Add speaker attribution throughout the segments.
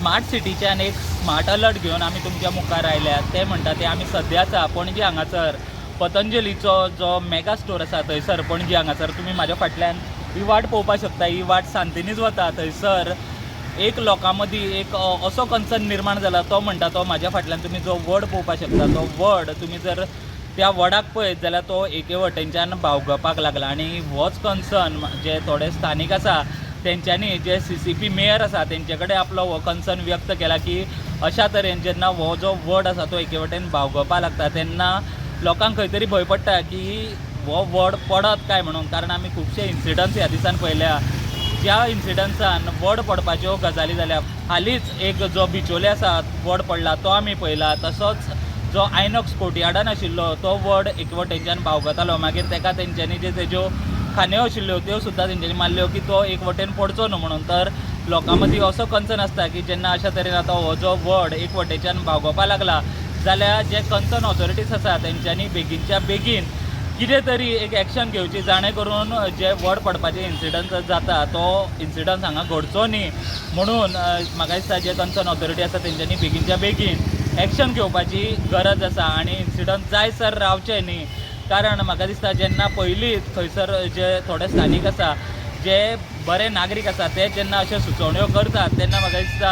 Speaker 1: Smart सिटीच्यान एक smart alert घेवन आमी तुमच्या मुखार आयल्यात। ते म्हणटा ते आमी सद्याचा पणजे हांगासर पतंजलीचो जो मेगा स्टोर आसा थंयसर पणजे हांगासर तुमी म्हाज्या फाटल्यान ही वाट पळोवपाक शकता। ही वाट सांतिनीच वता। थंयसर एक लोकां मदीं एक असो कन्सर्न निर्माण जाला। तो म्हणटा तो म्हाज्या फाटल्यान तुमी जो वड पळोवपाक शकता, तो वड तुमी जर त्या वडाक पळयत जाल्यार तो एके वटेनच्यान भावगपाक लागला। आनी होच कन्सर्न जे थोडे स्थानीक आसा तेंच्यांनी जे CCP मेयर आसा तेंचे कडेन आपलो हो कन्सर्न व्यक्त केला की अशा तरेन जेन्ना हो जो वड आसा तो एके वटेन भावगपाक लागता तेन्ना लोकांक खंय तरी भंय पडटा की हो वड पडत काय म्हणून। कारण आमी खुबशे इन्सिडंट्स ह्या दिसान पळयल्या ज्या इन्सिडंट्सान वड पडपाच्यो गजाली जाल्या। हालींच एक जो बिचोले आसा वड पडला तो आमी पळयला। तसोच जो आयनॉक्स कोर्टयार्डान आशिल्लो तो वड एक वटेनच्यान भावगतालो। मागीर तेका तेंच्यांनी तेज्यो खांद्यो आशिल्ल्यो त्यो सुद्दां तेंच्यांनी मारल्यो की तो एक वटेन पडचो न्हू म्हणून। तर लोकां मदीं असो कन्सर्न आसता की जेन्ना अशा तरेन आतां हो जो वड एक वटेच्यान भावगोपाक लागला जाल्यार जे कन्सर्न ऑथॉरिटीज आसा तेंच्यांनी बेगीनच्या बेगीन कितें तरी एक एक्शन घेवची जाणे करून जे वड पडपाचे इन्सिडंट जाता तो इन्सिडंट हांगा घडचो न्ही म्हणून म्हाका दिसता जे कन्सर्न ऑथॉरिटी आसा तेंच्यांनी बेगीनच्या बेगीन एक्शन घेवपाची गरज आसा आनी इन्सिडंट जायसर रावचे न्ही। कारण म्हाका दिसता जेन्ना पयलींच थंयसर जे थोडे स्थानीक आसा जे बरे नागरीक आसा ते जेन्ना अश्यो सुचोवण्यो करतात तेन्ना म्हाका दिसता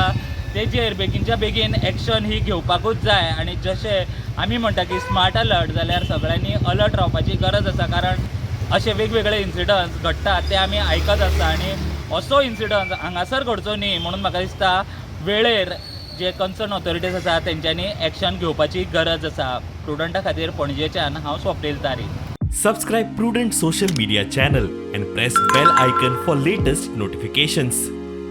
Speaker 1: तेजेर बेगीनच्या बेगीन एक्शन ही घेवपाकूच जाय। आनी जशें आमी म्हणटा की स्मार्ट अलर्ट जाल्यार सगळ्यांनी अलर्ट रावपाची गरज आसा। कारण अशे वेगवेगळे इन्सिडंट्स घडटात ते आमी आयकत आसता आनी असो इन्सिडंट हांगासर घडचो न्ही म्हणून म्हाका दिसता वेळेर जे कन्सर्न ऑथॉरिटीज आसा तेंच्यांनी एक्शन घेवपाची गरज आसा। प्रुडंटा खातीर पणजेच्यान हांव स्वप्नील तारी।
Speaker 2: Subscribe Prudent social media channel and press bell icon for latest notifications.